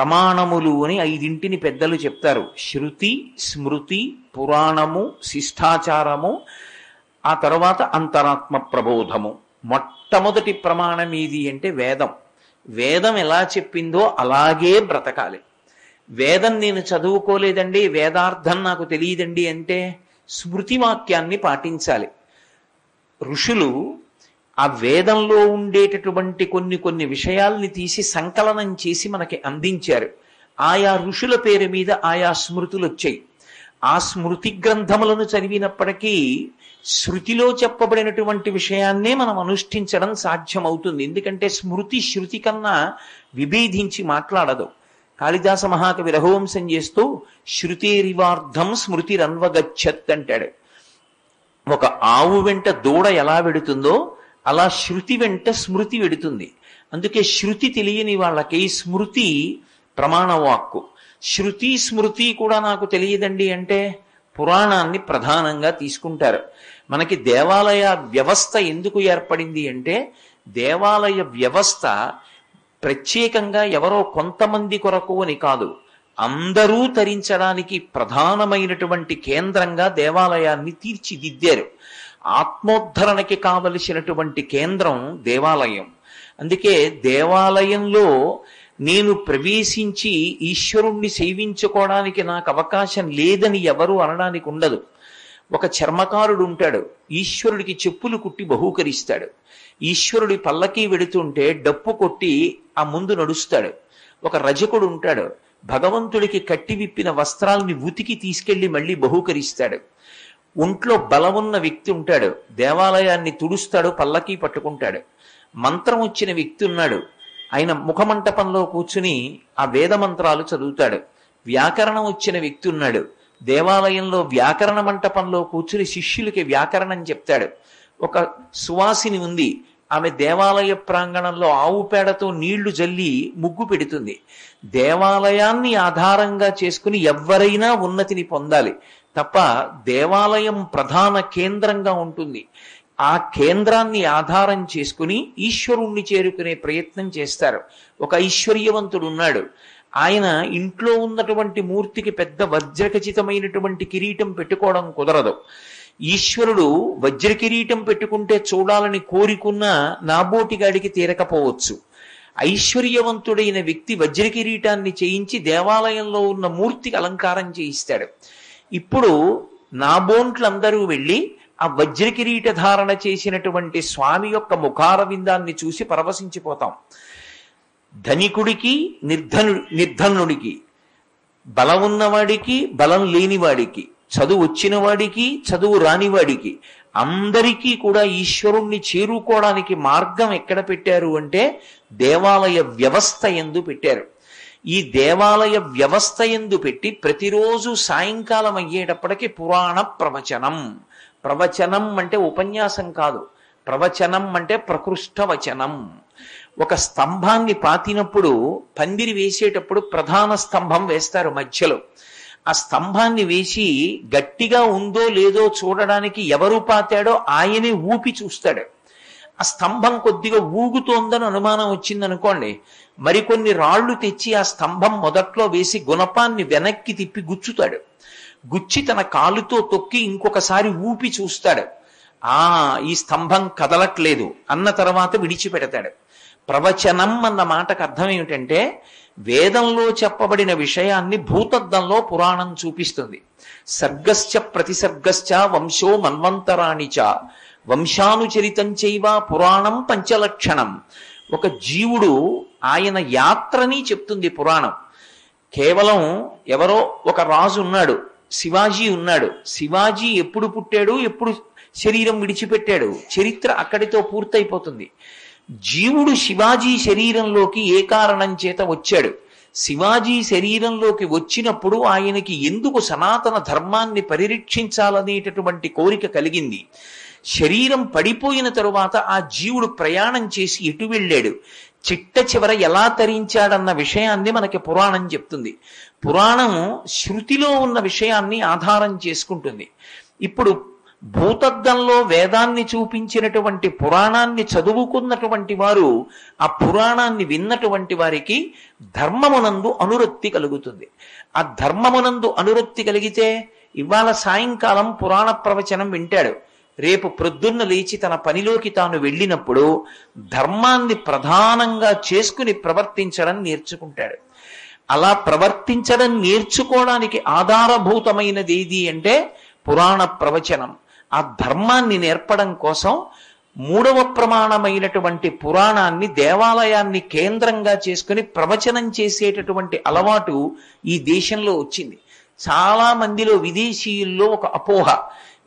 ప్రమాణములు అని ఐదింటిని పెద్దలు చెప్తారు. శృతి, స్మృతి, పురాణము, శిష్టాచారము, ఆ తర్వాత అంతరాత్మ ప్రబోధము. మొట్టమొదటి ప్రమాణం ఏది అంటే వేదం. వేదం ఎలా చెప్పిందో అలాగే బ్రతకాలి. వేదం నేను చదువుకోలేదండి, వేదార్థం నాకు తెలియదండి అంటే స్మృతి వాక్యాన్ని పాటించాలి. ఋషులు ఆ వేదంలో ఉండేటటువంటి కొన్ని విషయాల్ని తీసి సంకలనం చేసి మనకి అందించారు. ఆయా ఋషుల పేరు మీద ఆయా స్మృతులు వచ్చాయి. ఆ స్మృతి గ్రంథములను చదివినప్పటికీ శృతిలో చెప్పబడినటువంటి విషయాన్నే మనం అనుష్ఠించడం సాధ్యమవుతుంది. ఎందుకంటే స్మృతి శృతి కన్నా విభేదించి మాట్లాడదు. కాళిదాస మహాకవి రఘువంశం చేస్తూ శృతేరివార్ధం స్మృతిరన్వగచ్చత్ అంటాడు. ఒక ఆవు వెంట దూడ ఎలా వెడుతుందో అలా శృతి వెంట స్మృతి వెడుతుంది. అందుకే శృతి తెలియని వాళ్ళకి స్మృతి ప్రమాణవాక్కు. శృతి స్మృతి కూడా నాకు తెలియదండి అంటే పురాణాన్ని ప్రధానంగా తీసుకుంటారు. మనకి దేవాలయ వ్యవస్థ ఎందుకు ఏర్పడింది అంటే దేవాలయ వ్యవస్థ ప్రత్యేకంగా ఎవరో కొంతమంది కొరకు అని కాదు, అందరూ తరించడానికి ప్రధానమైనటువంటి కేంద్రంగా దేవాలయాన్ని తీర్చిదిద్దారు. ఆత్మోద్ధరణకి కావలసినటువంటి కేంద్రం దేవాలయం. అందుకే దేవాలయంలో నేను ప్రవేశించి ఈశ్వరుణ్ణి సేవించుకోవడానికి నాకు అవకాశం లేదని ఎవరు అనడానికి ఉండదు. ఒక చర్మకారుడు ఉంటాడు, ఈశ్వరుడికి చెప్పులు కుట్టి బహూకరిస్తాడు. ఈశ్వరుడి పల్లకి వెడుతుంటే డప్పు కొట్టి ఆ ముందు నడుస్తాడు. ఒక రజకుడు ఉంటాడు, భగవంతుడికి కట్టి విప్పిన వస్త్రాల్ని ఉతికి తీసుకెళ్లి మళ్ళీ బహూకరిస్తాడు. ఒంట్లో బలమున్న వ్యక్తి ఉంటాడు, దేవాలయాన్ని తుడుస్తాడు, పల్లకి పట్టుకుంటాడు. మంత్రం వచ్చిన వ్యక్తి ఉన్నాడు, ఆయన ముఖమంటపంలో కూర్చుని ఆ వేద మంత్రాలు చదువుతాడు. వ్యాకరణం వచ్చిన వ్యక్తి ఉన్నాడు, దేవాలయంలో వ్యాకరణ మంటపంలో కూర్చుని శిష్యులకి వ్యాకరణం చెప్తాడు. ఒక సువాసిని ఉంది, ఆమె దేవాలయ ప్రాంగణంలో ఆవు పేడతో నీళ్లు జల్లి ముగ్గు పెడుతుంది. దేవాలయాన్ని ఆధారంగా చేసుకుని ఎవరైనా ఉన్నతిని పొందాలి తప్ప దేవాలయం ప్రధాన కేంద్రంగా ఉంటుంది. ఆ కేంద్రాన్ని ఆధారం చేసుకుని ఈశ్వరుణ్ణి చేరుకునే ప్రయత్నం చేస్తారు. ఒక ఐశ్వర్యవంతుడు ఉన్నాడు, ఆయన ఇంట్లో ఉన్నటువంటి మూర్తికి పెద్ద వజ్రఖచితమైనటువంటి కిరీటం పెట్టుకోవడం కుదరదు. ఈశ్వరుడు వజ్ర కిరీటం పెట్టుకుంటే చూడాలని కోరికున్న నాబోటిగాడికి తీరకపోవచ్చు. ఐశ్వర్యవంతుడైన వ్యక్తి వజ్ర కిరీటాన్ని చేయించి దేవాలయంలో ఉన్న మూర్తికి అలంకారం చేయిస్తాడు. ఇప్పుడు నాబోంట్లందరూ వెళ్ళి ఆ వజ్ర కిరీట ధారణ చేసినటువంటి స్వామి యొక్క ముఖారవిందాన్ని చూసి పరవశించిపోతాం. ధనికుడికి నిర్ధనుడికి, బలం ఉన్నవాడికి బలం లేనివాడికి, చదువు వచ్చిన వాడికి చదువు రానివాడికి, అందరికీ కూడా ఈశ్వరుణ్ణి చేరుకోవడానికి మార్గం ఎక్కడ పెట్టారు అంటే దేవాలయ వ్యవస్థ యందు పెట్టారు. ఈ దేవాలయ వ్యవస్థ యందు పెట్టి ప్రతిరోజు సాయంకాలం అయ్యేటప్పటికి పురాణ ప్రవచనం. ప్రవచనం అంటే ఉపన్యాసం కాదు, ప్రవచనం అంటే ప్రకృష్ట వచనం. ఒక స్తంభాన్ని పాతినప్పుడు పందిరి వేసేటప్పుడు ప్రధాన స్తంభం వేస్తారు మధ్యలో. ఆ స్తంభాన్ని వేసి గట్టిగా ఉందో లేదో చూడడానికి ఎవరు పాతాడో ఆయనే ఊపి చూస్తాడు. ఆ స్తంభం కొద్దిగా ఊగుతోందని అనుమానం వచ్చిందనుకోండి, మరికొన్ని రాళ్లు తెచ్చి ఆ స్తంభం మొదట్లో వేసి గుణపాన్ని వెనక్కి తిప్పి గుచ్చుతాడు. గుచ్చి తన కాలుతో తొక్కి ఇంకొకసారి ఊపి చూస్తాడు. ఈ స్తంభం కదలట్లేదు అన్న తర్వాత విడిచిపెడతాడు. ప్రవచనం అన్న మాటకు అర్థం ఏమిటంటే వేదంలో చెప్పబడిన విషయాన్ని భూతద్దంలో పురాణం చూపిస్తుంది. సర్గశ్చ ప్రతిసర్గశ్చ వంశో మన్వంతరాణిచ వంశానుచరితం చైవ పురాణం పంచలక్షణం. ఒక జీవుడు ఆయన యాత్రని చెప్తుంది పురాణం. కేవలం ఎవరో ఒక రాజు ఉన్నాడు, శివాజీ ఉన్నాడు, శివాజీ ఎప్పుడు పుట్టాడు, ఎప్పుడు శరీరం విడిచిపెట్టాడు, చరిత్ర అక్కడితో పూర్తయిపోతుంది. జీవుడు శివాజీ శరీరంలోకి ఏ కారణం చేత వచ్చాడు, శివాజీ శరీరంలోకి వచ్చినప్పుడు ఆయనకి ఎందుకు సనాతన ధర్మాన్ని పరిరక్షించాలనేటటువంటి కోరిక కలిగింది, శరీరం పడిపోయిన తరువాత ఆ జీవుడు ప్రయాణం చేసి ఎటు వెళ్ళాడు, చిట్ట చివర ఎలా తరించాడన్న విషయాన్ని మనకి పురాణం చెప్తుంది. పురాణం శృతిలో ఉన్న విషయాన్ని ఆధారం చేసుకుంటుంది. ఇప్పుడు భూతద్దంలో వేదాన్ని చూపించినటువంటి పురాణాన్ని చదువుకున్నటువంటి వారు, ఆ పురాణాన్ని విన్నటువంటి వారికి ధర్మమునందు అనురక్తి కలుగుతుంది. ఆ ధర్మమునందు అనురక్తి కలిగితే ఇవాళ సాయంకాలం పురాణ ప్రవచనం వింటాడు, రేపు ప్రొద్దున్న లేచి తన పనిలోకి తాను వెళ్ళినప్పుడు ధర్మాన్ని ప్రధానంగా చేసుకుని ప్రవర్తించడం నేర్చుకుంటాడు. అలా ప్రవర్తించడం నేర్చుకోవడానికి ఆధారభూతమైనది ఏది అంటే పురాణ ప్రవచనం. ఆ ధర్మాన్ని నేర్పడం కోసం 3వ ప్రమాణమైనటువంటి పురాణాన్ని, దేవాలయాన్ని కేంద్రంగా చేసుకుని ప్రవచనం చేసేటటువంటి అలవాటు ఈ దేశంలో వచ్చింది. చాలా మందిలో, విదేశీయుల్లో ఒక అపోహ,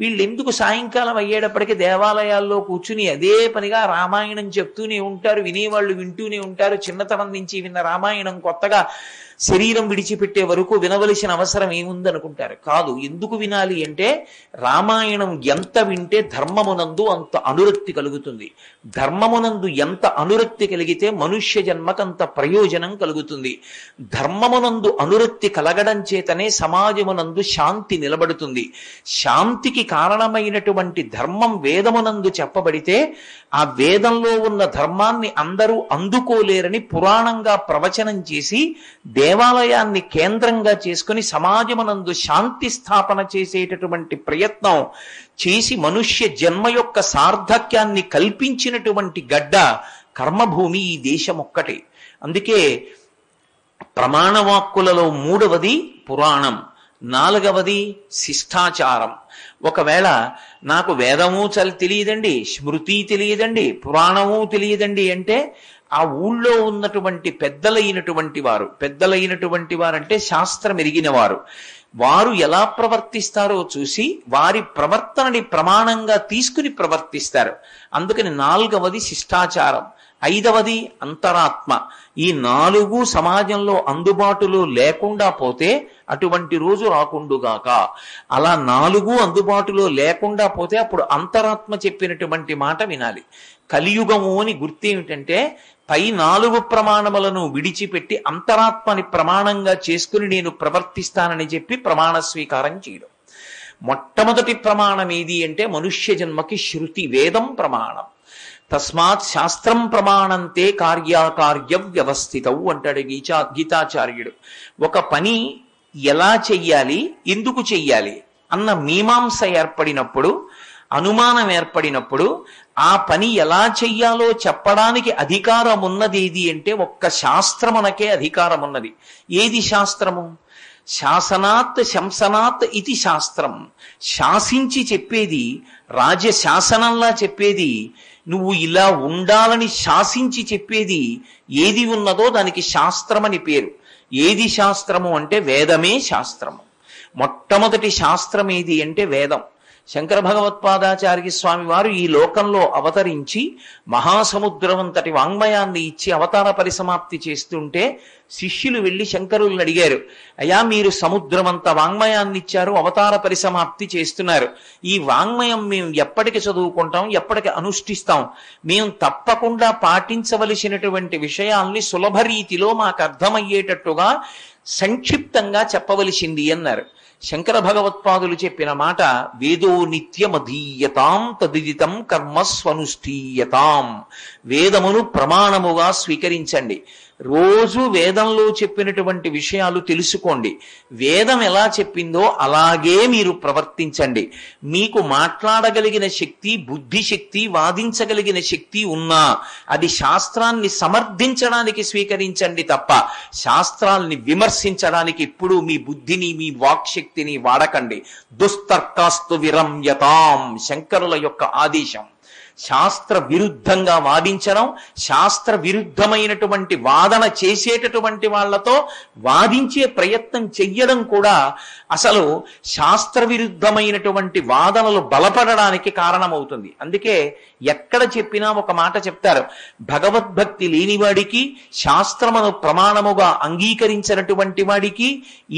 వీళ్ళు ఎందుకు సాయంకాలం అయ్యేటప్పటికీ దేవాలయాల్లో కూర్చుని అదే పనిగా రామాయణం చెప్తూనే ఉంటారు, వినేవాళ్ళు వింటూనే ఉంటారు, చిన్నతనం నుంచి విన్న రామాయణం కొత్తగా శరీరం విడిచిపెట్టే వరకు వినవలసిన అవసరం ఏముందనుకుంటారు. కాదు, ఎందుకు వినాలి అంటే రామాయణం ఎంత వింటే ధర్మమునందు అంత అనురక్తి కలుగుతుంది. ధర్మమునందు ఎంత అనురక్తి కలిగితే మనుష్య జన్మకంత ప్రయోజనం కలుగుతుంది. ధర్మమునందు అనురక్తి కలగడం చేతనే సమాజమునందు శాంతి నిలబడుతుంది. శాంతికి కారణమైనటువంటి ధర్మం వేదమునందు చెప్పబడితే ఆ వేదంలో ఉన్న ధర్మాన్ని అందరూ అందుకోలేరని పురాణంగా ప్రవచనం చేసి దేవాలయాన్ని కేంద్రంగా చేసుకుని సమాజమునందు శాంతి స్థాపన చేసేటటువంటి ప్రయత్నం చేసి మనుష్య జన్మ యొక్క సార్థక్యాన్ని కల్పించినటువంటి గడ్డ కర్మభూమి ఈ దేశం ఒక్కటే. అందుకే ప్రమాణవాక్కులలో 3వది పురాణం, 4వది శిష్టాచారం. ఒకవేళ నాకు వేదము తెలియదండి, స్మృతి తెలియదండి, పురాణము తెలియదండి అంటే ఆ ఊళ్ళో ఉన్నటువంటి పెద్దలైనటువంటి వారంటే శాస్త్రం ఎరిగిన వారు ఎలా ప్రవర్తిస్తారో చూసి వారి ప్రవర్తనని ప్రమాణంగా తీసుకుని ప్రవర్తిస్తారు. అందుకని 4వది శిష్టాచారం, 5వది అంతరాత్మ. ఈ 4 సమాజంలో అందుబాటులో లేకుండా పోతే అటువంటి రోజు రాకుండుగాక. అలా 4 అందుబాటులో లేకుండా పోతే అప్పుడు అంతరాత్మ చెప్పినటువంటి మాట వినాలి. కలియుగము అని గుర్తేమిటంటే పై 4 ప్రమాణములను విడిచిపెట్టి అంతరాత్మని ప్రమాణంగా చేసుకుని నేను ప్రవర్తిస్తానని చెప్పి ప్రమాణ స్వీకారం చేయడం. మొట్టమొదటి ప్రమాణం ఏది అంటే మనుష్య జన్మకి శృతి, వేదం ప్రమాణం. తస్మాత్ శాస్త్రం ప్రమాణంతే కార్యాకార్య వ్యవస్థితౌ అంటాడు గీతాచార్యుడు. ఒక పని ఎలా చెయ్యాలి, ఎందుకు చెయ్యాలి అన్న మీమాంస ఏర్పడినప్పుడు, అనుమానం ఏర్పడినప్పుడు ఆ పని ఎలా చెయ్యాలో చెప్పడానికి అధికారం ఉన్నది ఏది అంటే ఒక్క శాస్త్రమునకే అధికారం ఉన్నది. ఏది శాస్త్రము? శాసనాత్ శంసనాత్ ఇది శాస్త్రం. శాసించి చెప్పేది, రాజశాసనంలా చెప్పేది, నువ్వు ఇలా ఉండాలని శాసించి చెప్పేది ఏది ఉన్నదో దానికి శాస్త్రమని పేరు. ఏది శాస్త్రము అంటే వేదమే శాస్త్రము. మొట్టమొదటి శాస్త్రం ఏది అంటే వేదం. శంకర భగవత్పాదాచార్య స్వామి వారు ఈ లోకంలో అవతరించి మహాసముద్రమంతటి వాంగ్మయాన్ని ఇచ్చి అవతార పరిసమాప్తి చేస్తుంటే శిష్యులు వెళ్ళి శంకరుల్ని అడిగారు, అయ్యా మీరు సముద్రమంత వాంగ్మయాన్ని ఇచ్చారు, అవతార పరిసమాప్తి చేస్తున్నారు, ఈ వాంగ్మయం మేము ఎప్పటికి చదువుకుంటాం, ఎప్పటికి అనుష్ఠిస్తాం? మేము తప్పకుండా పాటించవలసినటువంటి విషయాల్ని సులభ రీతిలో మాకు అర్థమయ్యేటట్టుగా సంక్షిప్తంగా చెప్పవలసింది అన్నారు. శంకర భగవత్పాదులు చెప్పిన మాట, వేదో నిత్యమధీయతాం తదిదితం కర్మస్వనుష్ఠీయతాం. వేదమును ప్రమాణముగా స్వీకరించండి. రోజు వేదంలో చెప్పినటువంటి విషయాలు తెలుసుకోండి. వేదం ఎలా చెప్పిందో అలాగే మీరు ప్రవర్తించండి. మీకు మాట్లాడగలిగిన శక్తి, బుద్ధి శక్తి, వాదించగలిగిన శక్తి ఉన్నా అది శాస్త్రాన్ని సమర్థించడానికి స్వీకరించండి తప్ప శాస్త్రాల్ని విమర్శించడానికి ఎప్పుడూ మీ బుద్ధిని, మీ వాక్శక్తిని వాడకండి. దుస్తర్కాస్తు విరమ్యతాం, శంకరుల యొక్క ఆదేశం. శాస్త్ర విరుద్ధంగా వాదించడం, శాస్త్ర విరుద్ధమైనటువంటి వాదన చేసేటటువంటి వాళ్లతో వాదించే ప్రయత్నం చెయ్యడం కూడా అసలు శాస్త్ర విరుద్ధమైనటువంటి వాదనలు బలపడడానికి కారణమవుతుంది. అందుకే ఎక్కడ చెప్పినా ఒక మాట చెప్తారు, భగవద్భక్తి లేనివాడికి, శాస్త్రమును ప్రమాణముగా అంగీకరించినటువంటి వాడికి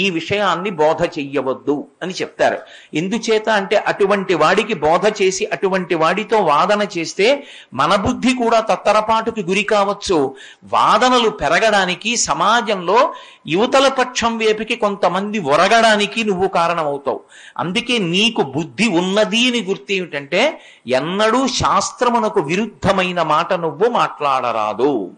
ఈ విషయాన్ని బోధ చెయ్యవద్దు అని చెప్తారు. ఎందుచేత అంటే అటువంటి వాడికి బోధ చేసి అటువంటి వాడితో వాదన చేస్తే మన బుద్ధి కూడా తత్తరపాటుకి గురి కావచ్చు. వాదనలు పెరగడానికి, సమాజంలో యువతల పక్షం వేపుకి కొంతమంది ఒరగడానికి నువ్వు కారణమవుతావు. అందుకే నీకు బుద్ధి ఉన్నది అని గుర్తేమిటంటే, ఎన్నడూ శాస్త్రమునకు విరుద్ధమైన మాట నువ్వు మాట్లాడరాదు.